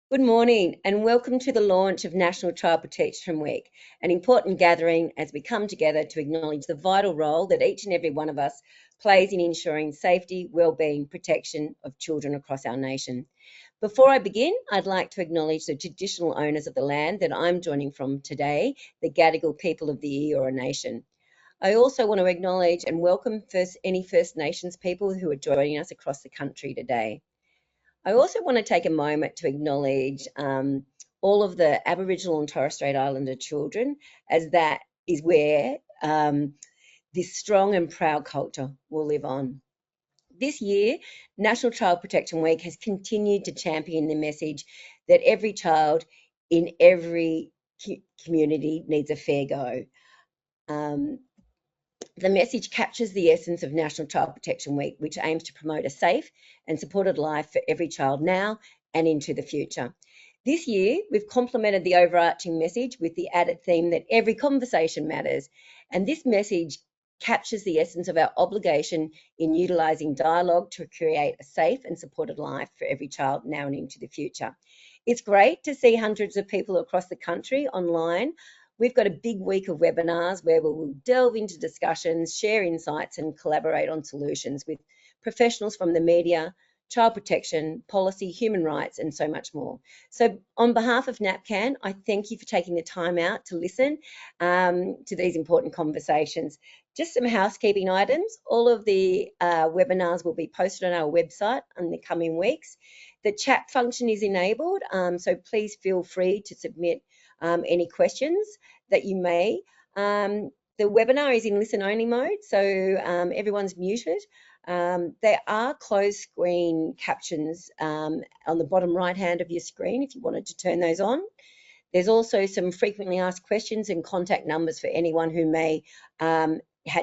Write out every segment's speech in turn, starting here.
Good morning and welcome to the launch of National Child Protection Week, an important gathering as we come together to acknowledge the vital role that each and every one of us plays in ensuring safety, wellbeing, protection of children across our nation. Before I begin, I'd like to acknowledge the traditional owners of the land that I'm joining from today, the Gadigal people of the Eora Nation. I also want to acknowledge and welcome any First Nations people who are joining us across the country today. I also want to take a moment to acknowledge all of the Aboriginal and Torres Strait Islander children, as that is where this strong and proud culture will live on. This year, National Child Protection Week has continued to champion the message that every child in every community needs a fair go. The message captures the essence of National Child Protection Week, which aims to promote a safe and supported life for every child now and into the future. This year, we've complemented the overarching message with the added theme that every conversation matters. And this message captures the essence of our obligation in utilising dialogue to create a safe and supported life for every child now and into the future. It's great to see hundreds of people across the country online. We've got a big week of webinars where we'll delve into discussions, share insights, and collaborate on solutions with professionals from the media, child protection, policy, human rights, and so much more. So on behalf of NAPCAN, I thank you for taking the time out to listen to these important conversations. Just some housekeeping items. All of the webinars will be posted on our website in the coming weeks. The chat function is enabled, so please feel free to submit any questions that you may. The webinar is in listen-only mode, so everyone's muted. There are closed screen captions on the bottom right-hand of your screen if you wanted to turn those on. There's also some frequently asked questions and contact numbers for anyone who may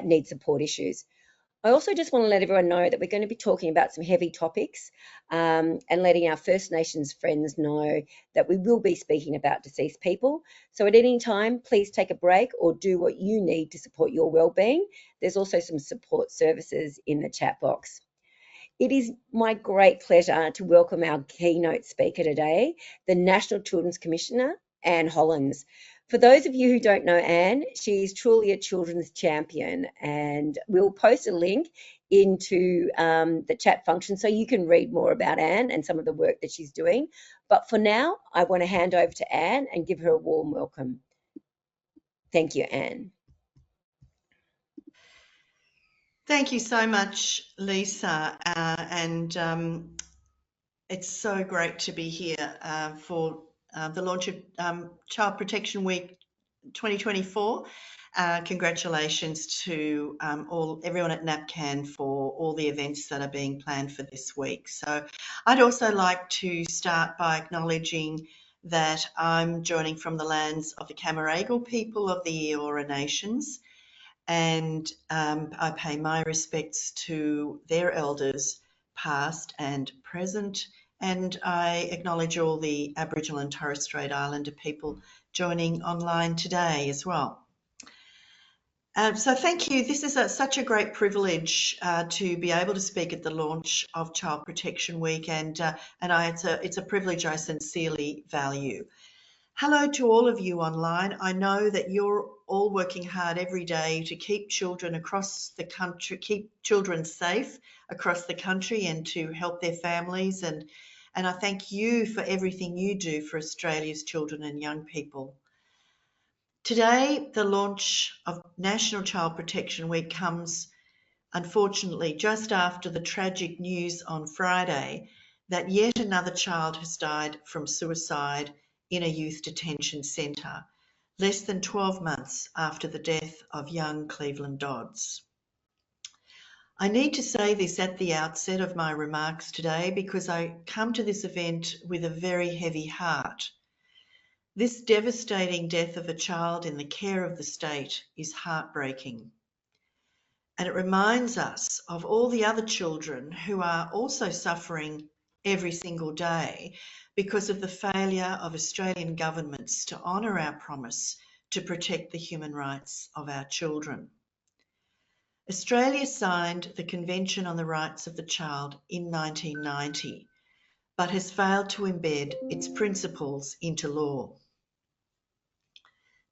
need support issues. I also just want to let everyone know that we're going to be talking about some heavy topics and letting our First Nations friends know that we will be speaking about deceased people. So at any time, please take a break or do what you need to support your wellbeing. There's also some support services in the chat box. It is my great pleasure to welcome our keynote speaker today, the National Children's Commissioner, Anne Hollonds. For those of you who don't know Anne, she's truly a children's champion, and we'll post a link into the chat function so you can read more about Anne and some of the work that she's doing. But for now, I want to hand over to Anne and give her a warm welcome. Thank you, Anne. Thank you so much, Lisa, it's so great to be here for the launch of Child Protection Week 2024. Congratulations to everyone at NAPCAN for all the events that are being planned for this week. So I'd also like to start by acknowledging that I'm joining from the lands of the Camaragal people of the Eora Nations, and I pay my respects to their elders, past and present, and I acknowledge all the Aboriginal and Torres Strait Islander people joining online today as well. So thank you. This is such a great privilege to be able to speak at the launch of Child Protection Week, and it's a privilege I sincerely value. Hello to all of you online. I know that you're all working hard every day to keep children across the country, keep children safe across the country and to help their families. And I thank you for everything you do for Australia's children and young people. Today, the launch of National Child Protection Week comes, unfortunately, just after the tragic news on Friday that yet another child has died from suicide in a youth detention centre, less than 12 months after the death of young Cleveland Dodds. I need to say this at the outset of my remarks today because I come to this event with a very heavy heart. This devastating death of a child in the care of the state is heartbreaking. And it reminds us of all the other children who are also suffering every single day because of the failure of Australian governments to honour our promise to protect the human rights of our children. Australia signed the Convention on the Rights of the Child in 1990, but has failed to embed its principles into law.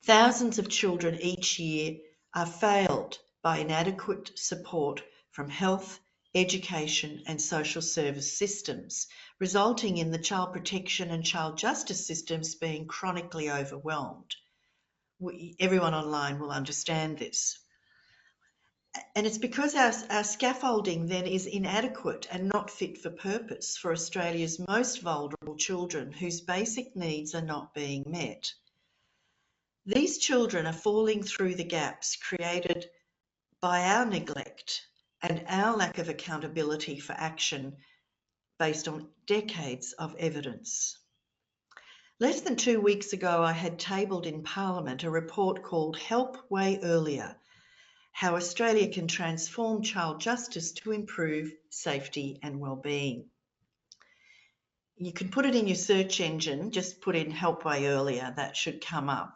Thousands of children each year are failed by inadequate support from health, education and social service systems, resulting in the child protection and child justice systems being chronically overwhelmed. Everyone online will understand this. And it's because our scaffolding then is inadequate and not fit for purpose for Australia's most vulnerable children whose basic needs are not being met. These children are falling through the gaps created by our neglect and our lack of accountability for action based on decades of evidence. Less than 2 weeks ago, I had tabled in Parliament a report called Help Way Earlier: How Australia Can Transform Child Justice to Improve Safety and Wellbeing. You can put it in your search engine, just put in Help Way Earlier, that should come up.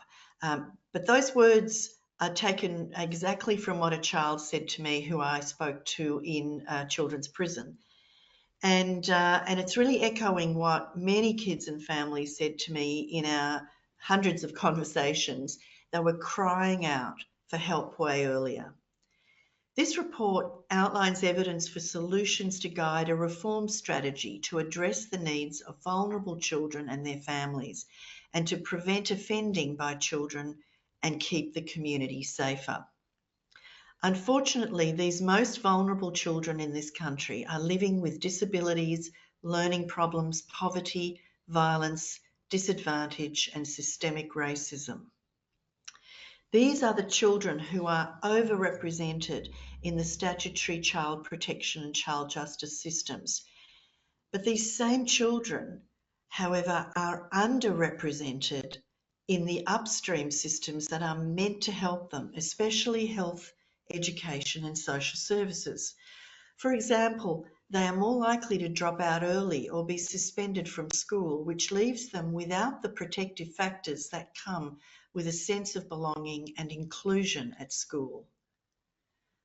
But those words are taken exactly from what a child said to me who I spoke to in children's prison. And it's really echoing what many kids and families said to me in our hundreds of conversations. They were crying out for help way earlier. This report outlines evidence for solutions to guide a reform strategy to address the needs of vulnerable children and their families, and to prevent offending by children and keep the community safer. Unfortunately, these most vulnerable children in this country are living with disabilities, learning problems, poverty, violence, disadvantage, and systemic racism. These are the children who are overrepresented in the statutory child protection and child justice systems. But these same children, however, are underrepresented in the upstream systems that are meant to help them, especially health, education and social services. For example, they are more likely to drop out early or be suspended from school, which leaves them without the protective factors that come with a sense of belonging and inclusion at school.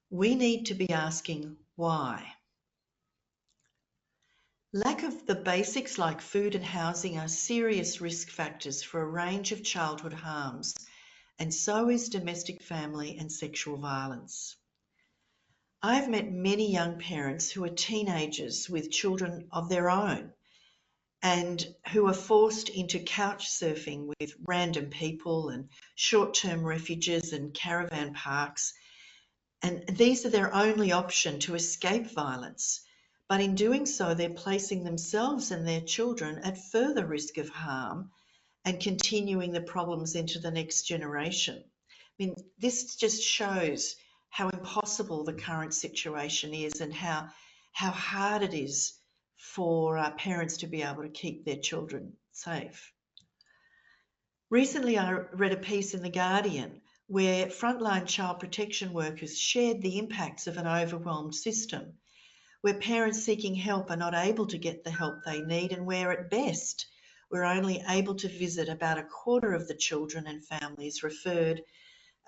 We need to be asking why. Lack of the basics like food and housing are serious risk factors for a range of childhood harms, and so is domestic, family and sexual violence. I've met many young parents who are teenagers with children of their own and who are forced into couch surfing with random people and short-term refuges and caravan parks. And these are their only option to escape violence. But in doing so, they're placing themselves and their children at further risk of harm and continuing the problems into the next generation. I mean, this just shows how impossible the current situation is and how hard it is for parents to be able to keep their children safe. Recently, I read a piece in The Guardian where frontline child protection workers shared the impacts of an overwhelmed system, where parents seeking help are not able to get the help they need, and where at best we're only able to visit about a quarter of the children and families referred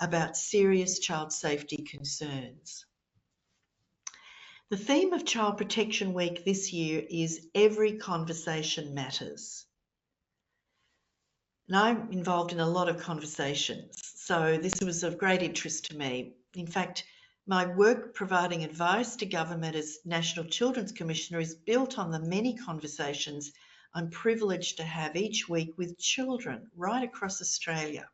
about serious child safety concerns. The theme of Child Protection Week this year is Every Conversation Matters. And I'm involved in a lot of conversations, so this was of great interest to me. In fact, my work providing advice to government as National Children's Commissioner is built on the many conversations I'm privileged to have each week with children right across Australia.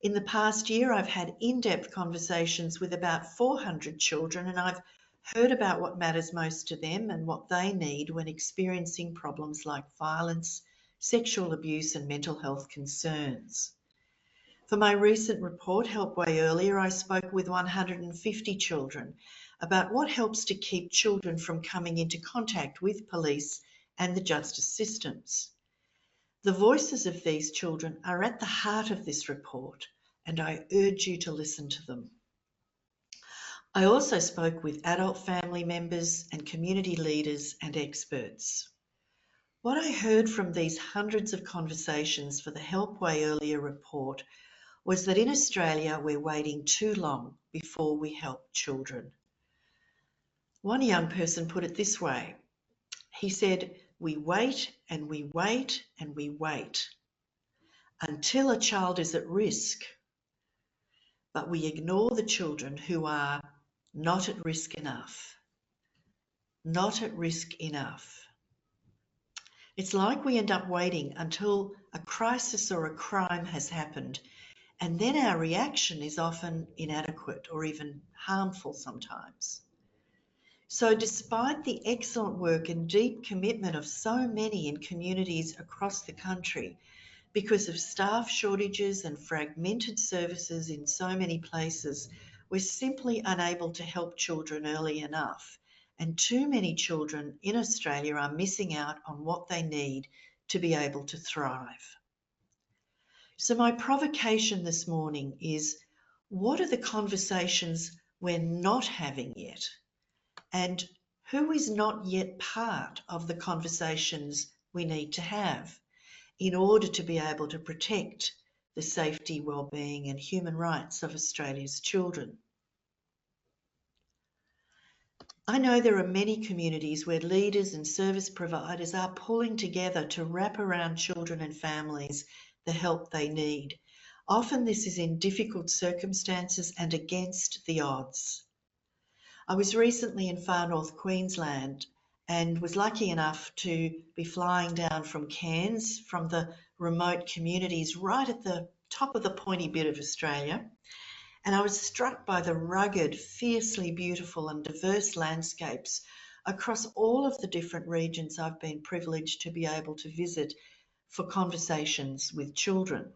In the past year, I've had in-depth conversations with about 400 children, and I've heard about what matters most to them and what they need when experiencing problems like violence, sexual abuse and mental health concerns. For my recent report, Help Way Earlier, I spoke with 150 children about what helps to keep children from coming into contact with police and the justice systems. The voices of these children are at the heart of this report, and I urge you to listen to them. I also spoke with adult family members and community leaders and experts. What I heard from these hundreds of conversations for the Help Way Earlier report was that in Australia we're waiting too long before we help children. One young person put it this way. He said, we wait and we wait and we wait until a child is at risk, but we ignore the children who are not at risk enough. Not at risk enough. It's like we end up waiting until a crisis or a crime has happened, and then our reaction is often inadequate or even harmful sometimes. So despite the excellent work and deep commitment of so many in communities across the country, because of staff shortages and fragmented services in so many places, we're simply unable to help children early enough. And too many children in Australia are missing out on what they need to be able to thrive. So my provocation this morning is, what are the conversations we're not having yet? And who is not yet part of the conversations we need to have in order to be able to protect the safety, well-being and human rights of Australia's children? I know there are many communities where leaders and service providers are pulling together to wrap around children and families the help they need. Often this is in difficult circumstances and against the odds. I was recently in far north Queensland and was lucky enough to be flying down from Cairns, from the remote communities right at the top of the pointy bit of Australia. And I was struck by the rugged, fiercely beautiful and diverse landscapes across all of the different regions I've been privileged to be able to visit for conversations with children.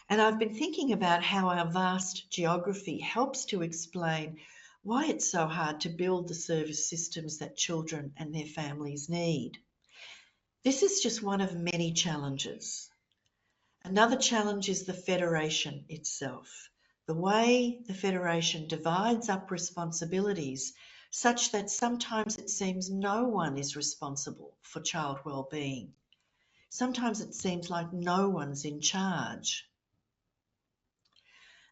And I've been thinking about how our vast geography helps to explain why it's so hard to build the service systems that children and their families need. This is just one of many challenges. Another challenge is the Federation itself, the way the Federation divides up responsibilities such that sometimes it seems no one is responsible for child well-being. Sometimes it seems like no one's in charge.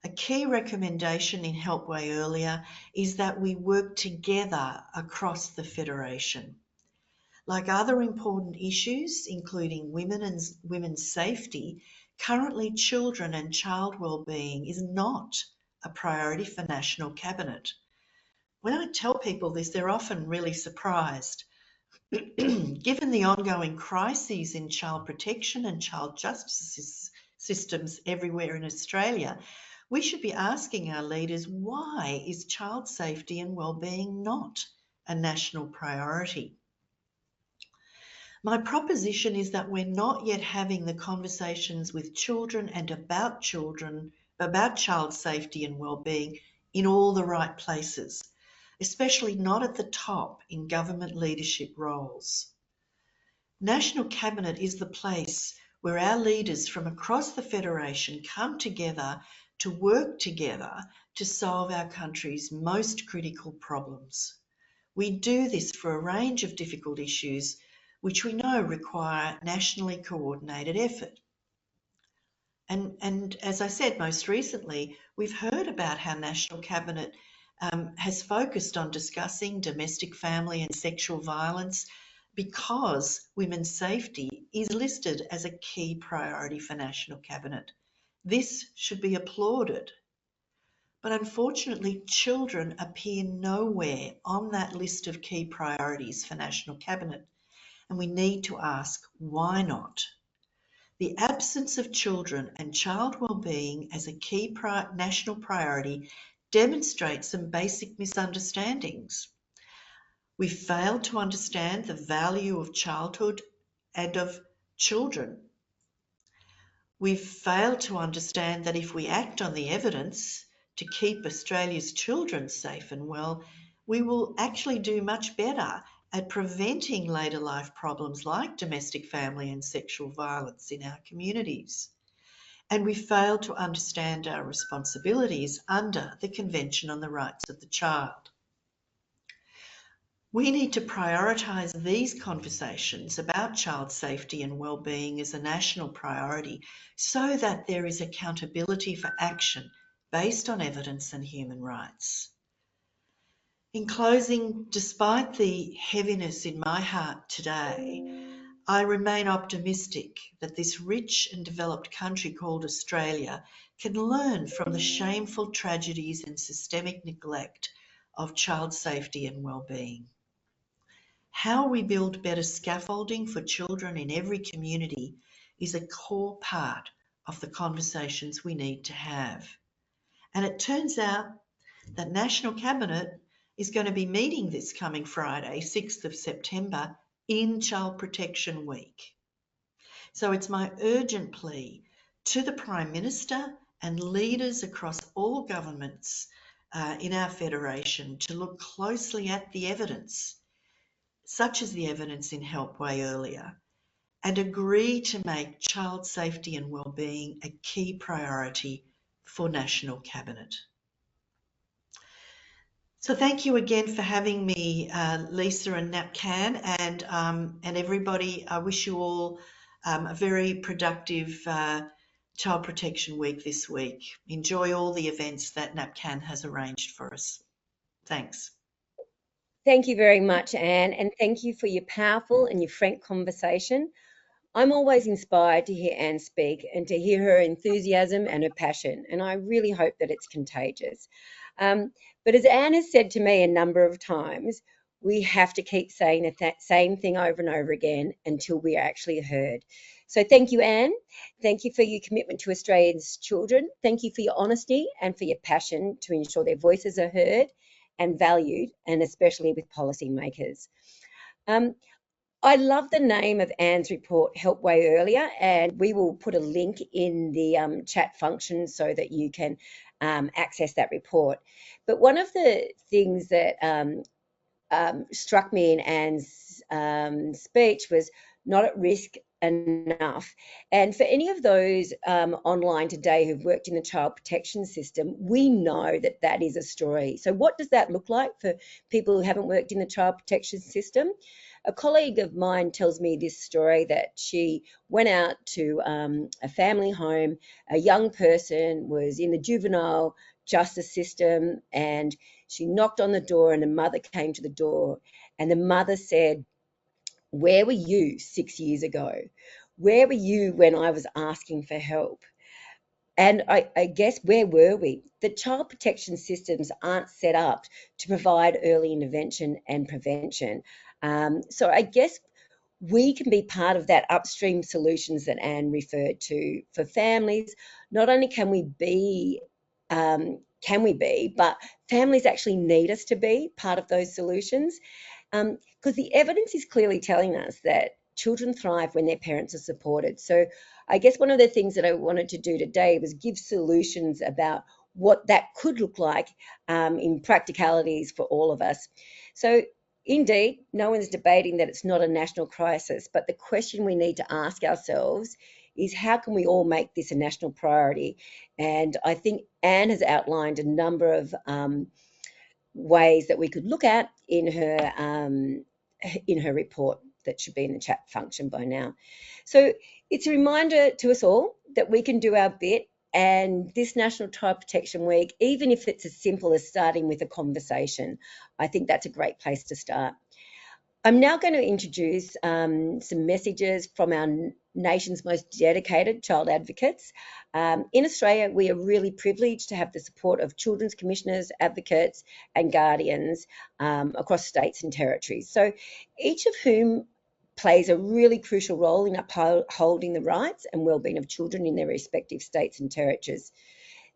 A key recommendation in Help Way Earlier is that we work together across the Federation. Like other important issues, including women's safety, currently children and child wellbeing is not a priority for National Cabinet. When I tell people this, they're often really surprised. Given the ongoing crises in child protection and child justice systems everywhere in Australia, we should be asking our leaders, why is child safety and wellbeing not a national priority? My proposition is that we're not yet having the conversations with children and about child safety and wellbeing in all the right places, especially not at the top in government leadership roles. National Cabinet is the place where our leaders from across the Federation come together to work together to solve our country's most critical problems. We do this for a range of difficult issues which we know require nationally coordinated effort. And as I said, most recently, we've heard about how National Cabinet has focused on discussing domestic, family and sexual violence because women's safety is listed as a key priority for National Cabinet. This should be applauded. But unfortunately, children appear nowhere on that list of key priorities for National Cabinet. And we need to ask, why not? The absence of children and child wellbeing as a key national priority demonstrates some basic misunderstandings. We failed to understand the value of childhood and of children. We've failed to understand that if we act on the evidence to keep Australia's children safe and well, we will actually do much better at preventing later life problems like domestic, family and sexual violence in our communities. And we failed to understand our responsibilities under the Convention on the Rights of the Child. We need to prioritise these conversations about child safety and wellbeing as a national priority so that there is accountability for action based on evidence and human rights. In closing, despite the heaviness in my heart today, I remain optimistic that this rich and developed country called Australia can learn from the shameful tragedies and systemic neglect of child safety and well-being. How we build better scaffolding for children in every community is a core part of the conversations we need to have. And it turns out that National Cabinet is going to be meeting this coming Friday, 6th of September, in Child Protection Week. So it's my urgent plea to the Prime Minister and leaders across all governments in our federation to look closely at the evidence, such as the evidence in Help Way Earlier, and agree to make child safety and wellbeing a key priority for National Cabinet. So thank you again for having me, Lisa and NAPCAN, and everybody. I wish you all a very productive Child Protection Week this week. Enjoy all the events that NAPCAN has arranged for us. Thanks. Thank you very much, Anne, and thank you for your powerful and your frank conversation. I'm always inspired to hear Anne speak and to hear her enthusiasm and her passion, and I really hope that it's contagious. But as Anne has said to me a number of times, we have to keep saying that same thing over and over again until we are actually heard. So thank you, Anne. Thank you for your commitment to Australia's children. Thank you for your honesty and for your passion to ensure their voices are heard and valued, and especially with policymakers. I love the name of Anne's report, Help Way Earlier, and we will put a link in the chat function so that you can access that report. But one of the things that struck me in Anne's speech was not at risk enough. And for any of those online today who've worked in the child protection system, we know that that is a story. So what does that look like for people who haven't worked in the child protection system? A colleague of mine tells me this story that she went out to a family home. A young person was in the juvenile justice system, and she knocked on the door, and the mother came to the door, and the mother said, "Where were you 6 years ago? Where were you when I was asking for help?" And I guess, where were we? The child protection systems aren't set up to provide early intervention and prevention. So I guess we can be part of that upstream solutions that Anne referred to for families. Not only can we be, but families actually need us to be part of those solutions, because the evidence is clearly telling us that children thrive when their parents are supported. So I guess one of the things that I wanted to do today was give solutions about what that could look like in practicalities for all of us. So indeed, no one's debating that it's not a national crisis, but the question we need to ask ourselves is, how can we all make this a national priority? And I think Anne has outlined a number of ways that we could look at in her report that should be in the chat function by now. So it's a reminder to us all that we can do our bit, and this National Child Protection Week, even if it's as simple as starting with a conversation, I think that's a great place to start. I'm now going to introduce some messages from our nation's most dedicated child advocates. In Australia, we are really privileged to have the support of children's commissioners, advocates, and guardians across states and territories. So each of whom plays a really crucial role in upholding the rights and wellbeing of children in their respective states and territories.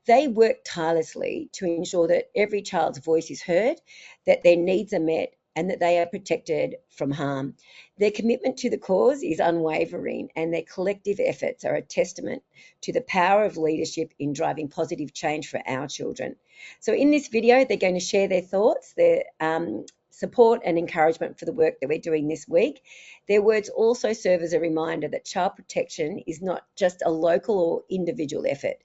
They work tirelessly to ensure that every child's voice is heard, that their needs are met, and that they are protected from harm. Their commitment to the cause is unwavering, and their collective efforts are a testament to the power of leadership in driving positive change for our children. So in this video, they're going to share their thoughts, their support and encouragement for the work that we're doing this week. Their words also serve as a reminder that child protection is not just a local or individual effort.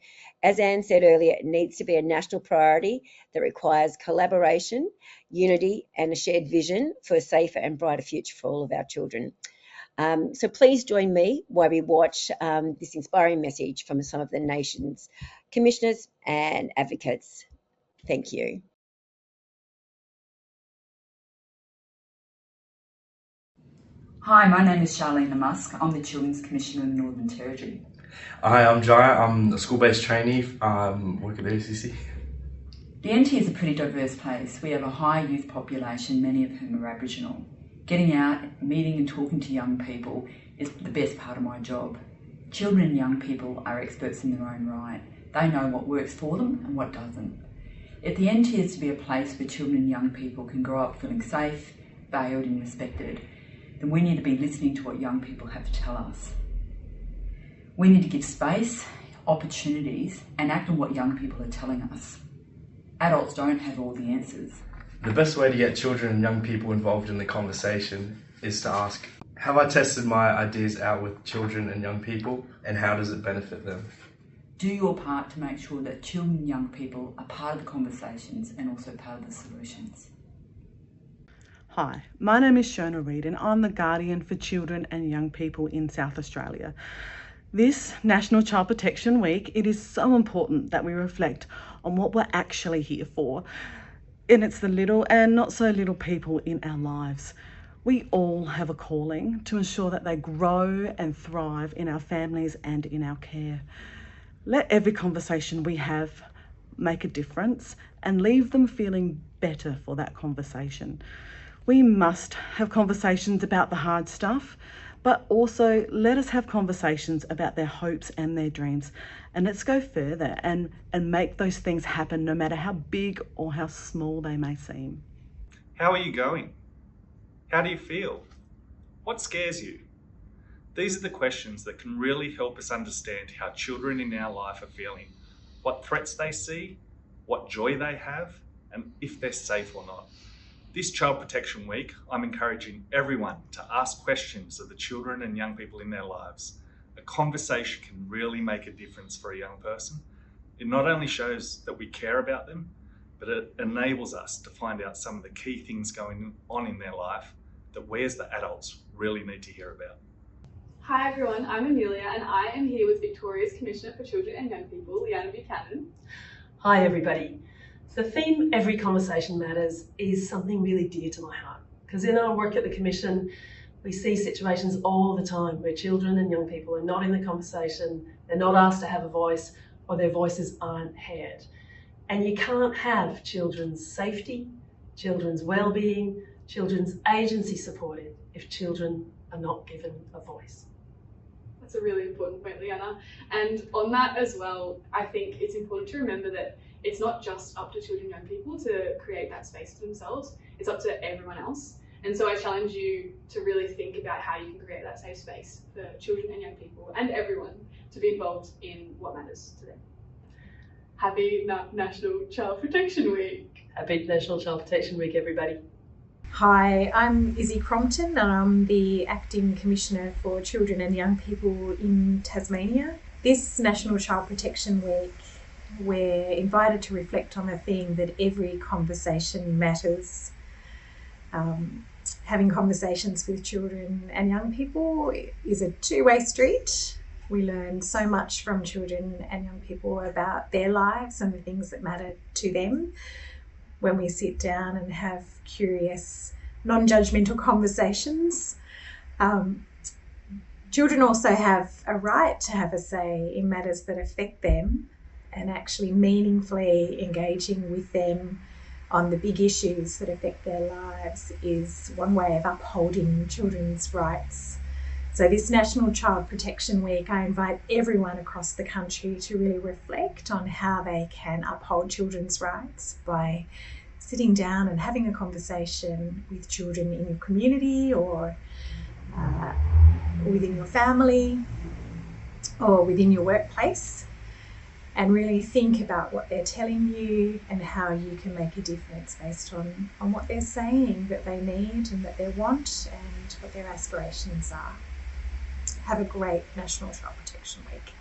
As Anne said earlier, it needs to be a national priority that requires collaboration, unity, and a shared vision for a safer and brighter future for all of our children. So please join me while we watch this inspiring message from some of the nation's commissioners and advocates. Thank you. Hi, my name is Charlene Musk. I'm the Children's Commissioner in the Northern Territory. Hi, I'm Jaya. I'm a school-based trainee, work at the ACC. The NT is a pretty diverse place. We have a high youth population, many of whom are Aboriginal. Getting out, meeting and talking to young people is the best part of my job. Children and young people are experts in their own right. They know what works for them and what doesn't. If the NT is to be a place where children and young people can grow up feeling safe, valued and respected, then we need to be listening to what young people have to tell us. We need to give space, opportunities, and act on what young people are telling us. Adults don't have all the answers. The best way to get children and young people involved in the conversation is to ask, have I tested my ideas out with children and young people, and how does it benefit them? Do your part to make sure that children and young people are part of the conversations and also part of the solutions. Hi, my name is Shona Reid and I'm the Guardian for Children and Young People in South Australia. This National Child Protection Week, it is so important that we reflect on what we're actually here for. And it's the little and not so little people in our lives. We all have a calling to ensure that they grow and thrive in our families and in our care. Let every conversation we have make a difference and leave them feeling better for that conversation. We must have conversations about the hard stuff, but also let us have conversations about their hopes and their dreams. And let's go further and make those things happen no matter how big or how small they may seem. How are you going? How do you feel? What scares you? These are the questions that can really help us understand how children in our life are feeling, what threats they see, what joy they have, and if they're safe or not. This Child Protection Week, I'm encouraging everyone to ask questions of the children and young people in their lives. A conversation can really make a difference for a young person. It not only shows that we care about them, but it enables us to find out some of the key things going on in their life that we as the adults really need to hear about. Hi everyone, I'm Amelia and I am here with Victoria's Commissioner for Children and Young People, Leanna Buchanan. Hi everybody. The theme, Every Conversation Matters, is something really dear to my heart, because in our work at the Commission, we see situations all the time where children and young people are not in the conversation, they're not asked to have a voice, or their voices aren't heard. And you can't have children's safety, children's well-being, children's agency supported if children are not given a voice. That's a really important point, Leanna. And on that as well, I think it's important to remember that it's not just up to children and young people to create that space for themselves, it's up to everyone else. And so I challenge you to really think about how you can create that safe space for children and young people and everyone to be involved in what matters to them. Happy National Child Protection Week. Happy National Child Protection Week, everybody. Hi, I'm Izzy Crompton and I'm the Acting Commissioner for Children and Young People in Tasmania. This National Child Protection Week, we're invited to reflect on the theme that every conversation matters. Having conversations with children and young people is a two-way street. We learn so much from children and young people about their lives and the things that matter to them when we sit down and have curious, non-judgmental conversations. Children also have a right to have a say in matters that affect them, and actually meaningfully engaging with them on the big issues that affect their lives is one way of upholding children's rights. So this National Child Protection Week, I invite everyone across the country to really reflect on how they can uphold children's rights by sitting down and having a conversation with children in your community or within your family or within your workplace, and really think about what they're telling you and how you can make a difference based on what they're saying that they need and that they want and what their aspirations are. Have a great National Child Protection Week.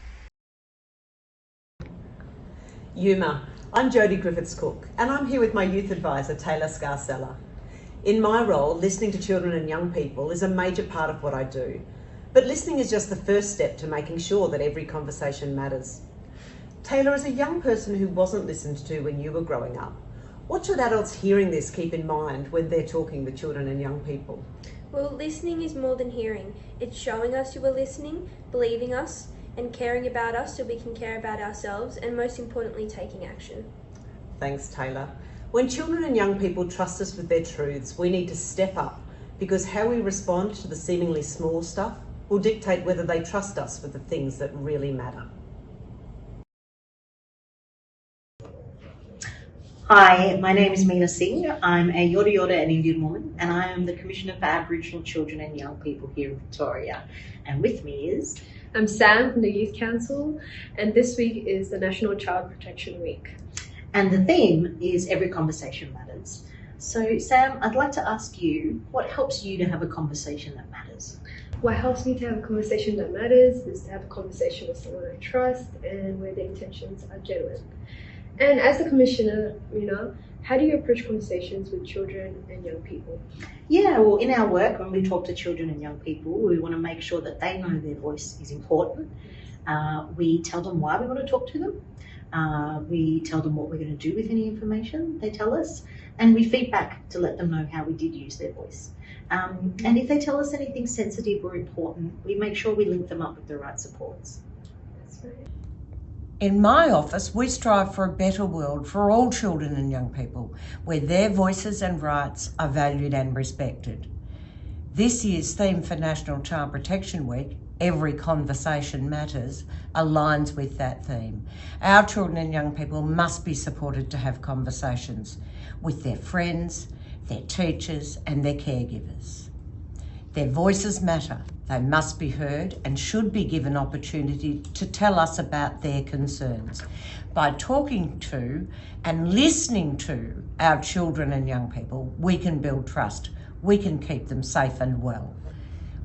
Yuma. I'm Jodie Griffiths-Cook and I'm here with my youth advisor Taylor Scarcella. In my role, listening to children and young people is a major part of what I do, but listening is just the first step to making sure that every conversation matters. Taylor, as a young person who wasn't listened to when you were growing up, What should adults hearing this keep in mind when they're talking with children and young people? Well, listening is more than hearing. It's showing us you are listening, believing us, and caring about us so we can care about ourselves, and most importantly, taking action. Thanks, Taylor. When children and young people trust us with their truths, we need to step up, because how we respond to the seemingly small stuff will dictate whether they trust us with the things that really matter. Hi, my name is Meena Singh. I'm a Yorta Yorta and Indian woman, and I am the Commissioner for Aboriginal Children and Young People here in Victoria. And with me is... I'm Sam from the Youth Council, and this week is the National Child Protection Week. And the theme is Every Conversation Matters. So Sam, I'd like to ask you, what helps you to have a conversation that matters? What helps me to have a conversation that matters is to have a conversation with someone I trust and where the intentions are genuine. And as the Commissioner, how do you approach conversations with children and young people? Yeah, well, in our work, when we talk to children and young people, we want to make sure that they know their voice is important. We tell them why we want to talk to them. We tell them what we're going to do with any information they tell us, and we feed back to let them know how we did use their voice. And if they tell us anything sensitive or important, we make sure we link them up with the right supports. That's right. In my office, we strive for a better world for all children and young people, where their voices and rights are valued and respected. This year's theme for National Child Protection Week, Every Conversation Matters, aligns with that theme. Our children and young people must be supported to have conversations with their friends, their teachers and their caregivers. Their voices matter. They must be heard and should be given opportunity to tell us about their concerns. By talking to and listening to our children and young people, we can build trust. We can keep them safe and well.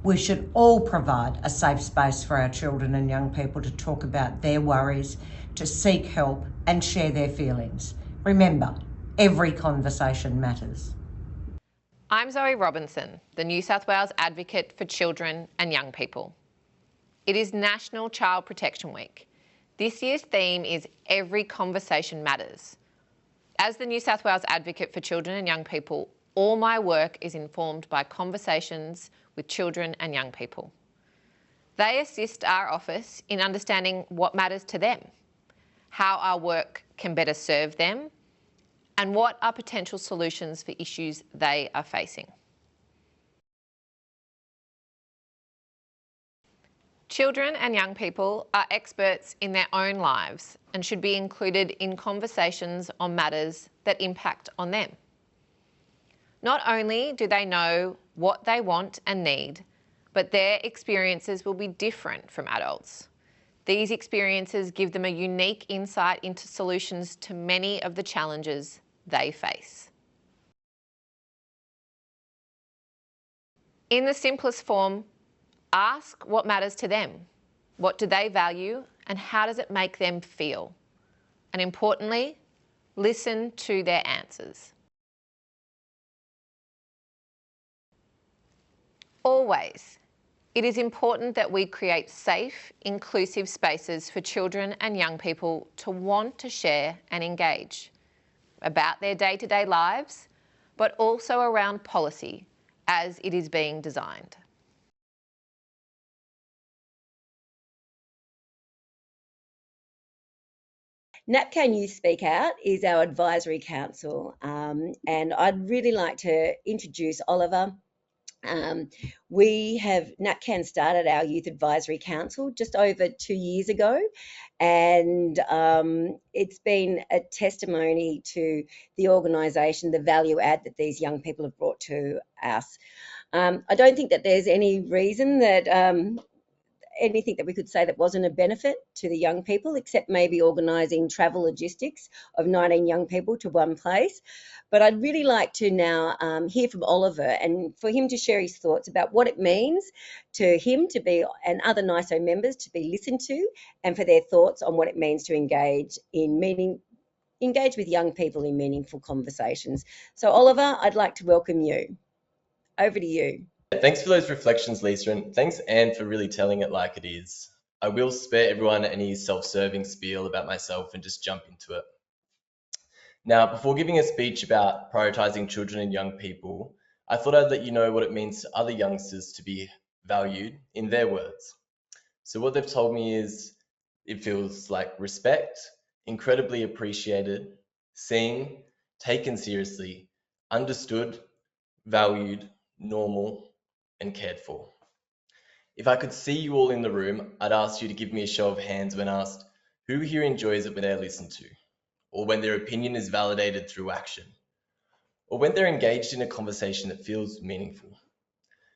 We should all provide a safe space for our children and young people to talk about their worries, to seek help and share their feelings. Remember, every conversation matters. I'm Zoe Robinson, the New South Wales Advocate for Children and Young People. It is National Child Protection Week. This year's theme is Every Conversation Matters. As the New South Wales Advocate for Children and Young People, all my work is informed by conversations with children and young people. They assist our office in understanding what matters to them, how our work can better serve them, and what are potential solutions for issues they are facing. Children and young people are experts in their own lives and should be included in conversations on matters that impact on them. Not only do they know what they want and need, but their experiences will be different from adults. These experiences give them a unique insight into solutions to many of the challenges they face. In the simplest form, ask what matters to them. What do they value and how does it make them feel? And importantly, listen to their answers. Always, it is important that we create safe, inclusive spaces for children and young people to want to share and engage about their day-to-day lives, but also around policy as it is being designed. NAPCAN Youth Speak Out is our advisory council, and I'd really like to introduce Oliver. NAPCAN started our Youth Advisory Council just over 2 years ago, and it's been a testimony to the organisation, the value add that these young people have brought to us. I don't think that there's any reason that anything that we could say that wasn't a benefit to the young people, except maybe organising travel logistics of 19 young people to one place. But I'd really like to now hear from Oliver and for him to share his thoughts about what it means to him to be, and other NISO members to be listened to, and for their thoughts on what it means to engage with young people in meaningful conversations. So Oliver, I'd like to welcome you. Over to you. Thanks for those reflections, Lisa, and thanks, Anne, for really telling it like it is. I will spare everyone any self-serving spiel about myself and just jump into it. Now, before giving a speech about prioritising children and young people, I thought I'd let you know what it means to other youngsters to be valued in their words. So what they've told me is it feels like respect, incredibly appreciated, seen, taken seriously, understood, valued, normal, and cared for. If I could see you all in the room, I'd ask you to give me a show of hands when asked, who here enjoys it when they're listened to, or when their opinion is validated through action, or when they're engaged in a conversation that feels meaningful.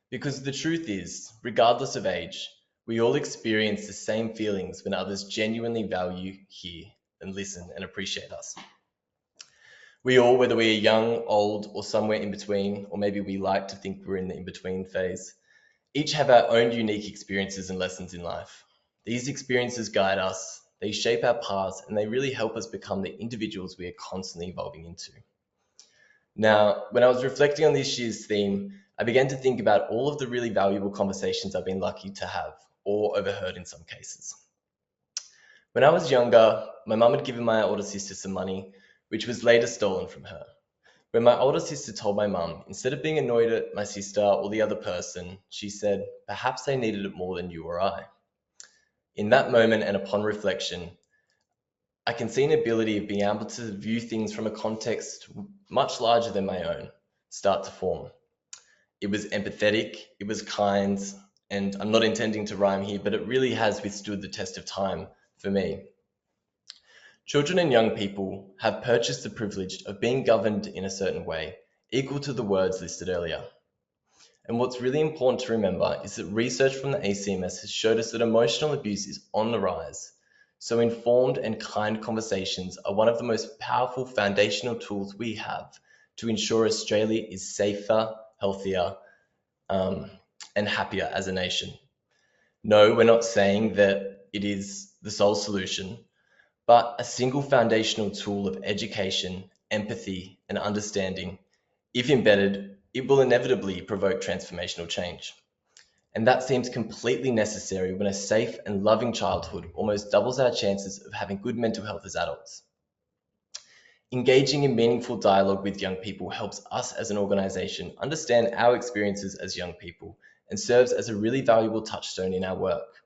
Because the truth is, regardless of age, we all experience the same feelings when others genuinely value, hear, and listen and appreciate us. We all, whether we are young, old, or somewhere in between, or maybe we like to think we're in the in-between phase, each have our own unique experiences and lessons in life. These experiences guide us, they shape our paths, and they really help us become the individuals we are constantly evolving into. Now, when I was reflecting on this year's theme, I began to think about all of the really valuable conversations I've been lucky to have, or overheard in some cases. When I was younger, my mum had given my older sister some money, which was later stolen from her. When my older sister told my mum, instead of being annoyed at my sister or the other person, she said, perhaps they needed it more than you or I. In that moment and upon reflection, I can see an ability of being able to view things from a context much larger than my own start to form. It was empathetic, it was kind, and I'm not intending to rhyme here, but it really has withstood the test of time for me. Children and young people have purchased the privilege of being governed in a certain way, equal to the words listed earlier. And what's really important to remember is that research from the ACMS has showed us that emotional abuse is on the rise. So informed and kind conversations are one of the most powerful foundational tools we have to ensure Australia is safer, healthier, and happier as a nation. No, we're not saying that it is the sole solution, but a single foundational tool of education, empathy, and understanding, if embedded, it will inevitably provoke transformational change. And that seems completely necessary when a safe and loving childhood almost doubles our chances of having good mental health as adults. Engaging in meaningful dialogue with young people helps us as an organisation understand our experiences as young people and serves as a really valuable touchstone in our work.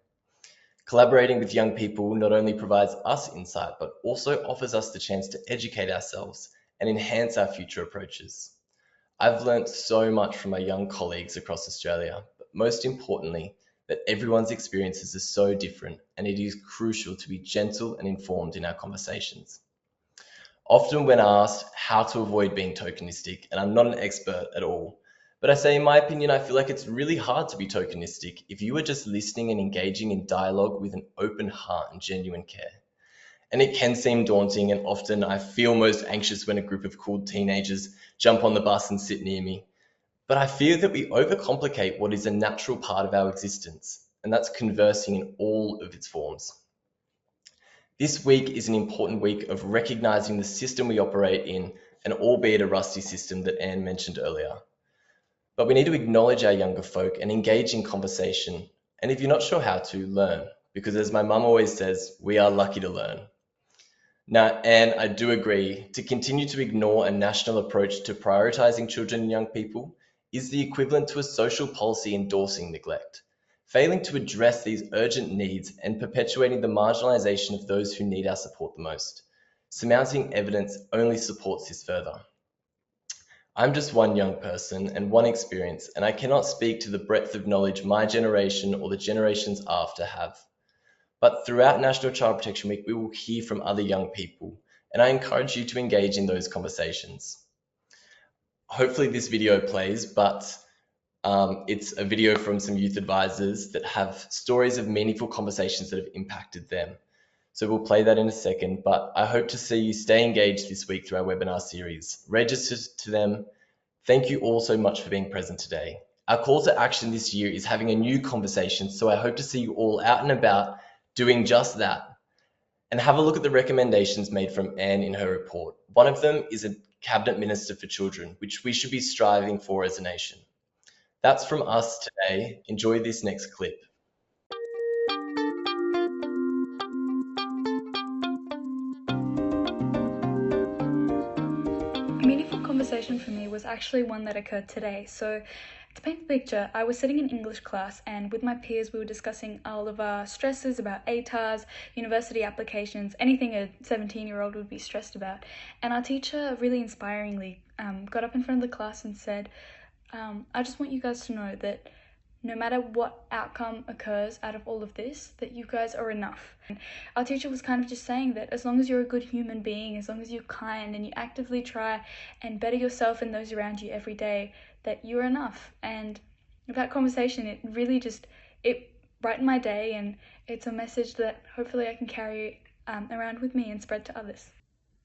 Collaborating with young people not only provides us insight, but also offers us the chance to educate ourselves and enhance our future approaches. I've learnt so much from my young colleagues across Australia, but most importantly, that everyone's experiences are so different, and it is crucial to be gentle and informed in our conversations. Often when asked how to avoid being tokenistic, and I'm not an expert at all, but I say in my opinion, I feel like it's really hard to be tokenistic if you are just listening and engaging in dialogue with an open heart and genuine care. And it can seem daunting, and often I feel most anxious when a group of cool teenagers jump on the bus and sit near me. But I fear that we overcomplicate what is a natural part of our existence, and that's conversing in all of its forms. This week is an important week of recognising the system we operate in, and albeit a rusty system that Anne mentioned earlier. But we need to acknowledge our younger folk and engage in conversation. And if you're not sure how to, learn. Because as my mum always says, we are lucky to learn. Now, Anne, I do agree, to continue to ignore a national approach to prioritising children and young people is the equivalent to a social policy endorsing neglect, failing to address these urgent needs and perpetuating the marginalisation of those who need our support the most. Surmounting evidence only supports this further. I'm just one young person and one experience, and I cannot speak to the breadth of knowledge my generation or the generations after have. But throughout National Child Protection Week, we will hear from other young people, and I encourage you to engage in those conversations. Hopefully this video plays, but it's a video from some youth advisors that have stories of meaningful conversations that have impacted them. So we'll play that in a second, but I hope to see you stay engaged this week through our webinar series. Register to them. Thank you all so much for being present today. Our call to action this year is having a new conversation, so I hope to see you all out and about doing just that. And have a look at the recommendations made from Anne in her report. One of them is a Cabinet Minister for Children, which we should be striving for as a nation. That's from us today. Enjoy this next clip. conversation for me was actually one that occurred today. So to paint the picture, I was sitting in English class and with my peers we were discussing all of our stresses about ATARs, university applications, anything a 17-year-old would be stressed about. And our teacher really inspiringly got up in front of the class and said, I just want you guys to know that no matter what outcome occurs out of all of this, that you guys are enough. And our teacher was kind of just saying that as long as you're a good human being, as long as you're kind and you actively try and better yourself and those around you every day, that you're enough. And that conversation, it really just, it brightened my day, and it's a message that hopefully I can carry around with me and spread to others.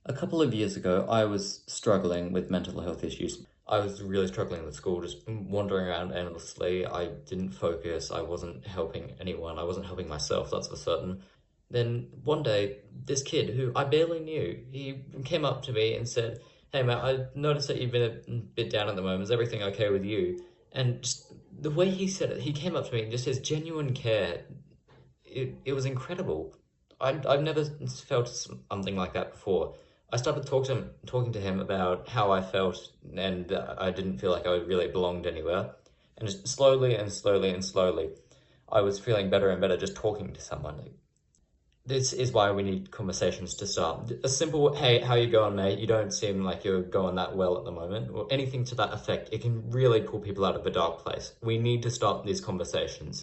A couple of years ago, I was struggling with mental health issues. I was really struggling with school, just wandering around endlessly. I didn't focus, I wasn't helping anyone, I wasn't helping myself, that's for certain. Then one day, this kid who I barely knew, he came up to me and said, "Hey mate, I noticed that you've been a bit down at the moment, is everything okay with you?" And just the way he said it, he came up to me and just his genuine care, it was incredible. I've never felt something like that before. I started talking to him about how I felt, and I didn't feel like I really belonged anywhere. And just slowly and slowly and slowly, I was feeling better and better just talking to someone. This is why we need conversations to start. A simple, "Hey, how you going, mate? You don't seem like you're going that well at the moment," or anything to that effect. It can really pull people out of a dark place. We need to start these conversations.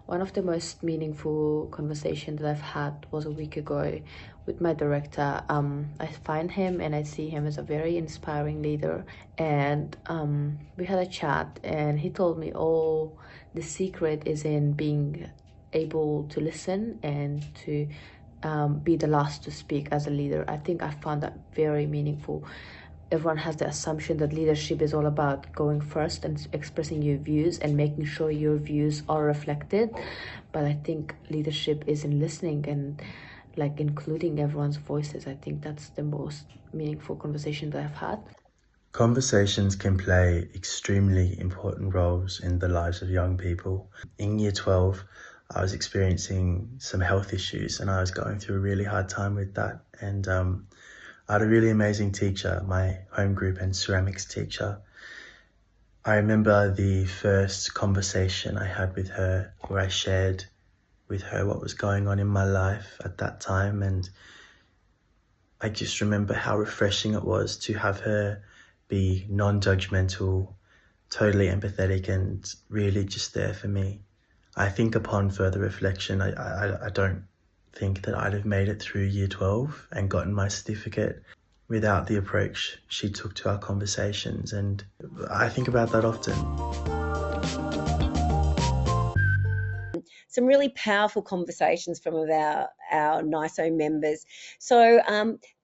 One of the most meaningful conversations that I've had was a week ago with my director. I find him and I see him as a very inspiring leader, and we had a chat and he told me, oh, the secret is in being able to listen and to be the last to speak as a leader. I think I found that very meaningful. Everyone has the assumption that leadership is all about going first and expressing your views and making sure your views are reflected. But I think leadership is in listening and like including everyone's voices. I think that's the most meaningful conversation that I've had. Conversations can play extremely important roles in the lives of young people. In year 12, I was experiencing some health issues and I was going through a really hard time with that. And I had a really amazing teacher, my home group and ceramics teacher. I remember the first conversation I had with her where I shared with her what was going on in my life at that time. And I just remember how refreshing it was to have her be non-judgmental, totally empathetic and really just there for me. I think upon further reflection, I don't think that I'd have made it through year 12 and gotten my certificate without the approach she took to our conversations, and I think about that often. Some really powerful conversations from our NISO members. So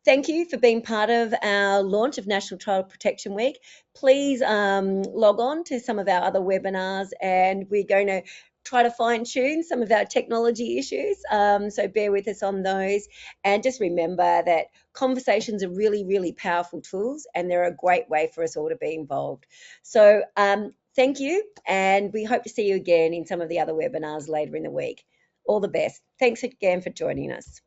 thank you for being part of our launch of National Child Protection Week. Please log on to some of our other webinars, and we're going to try to fine tune some of our technology issues. So bear with us on those. And just remember that conversations are really, really powerful tools, and they're a great way for us all to be involved. So thank you, and we hope to see you again in some of the other webinars later in the week. All the best. Thanks again for joining us.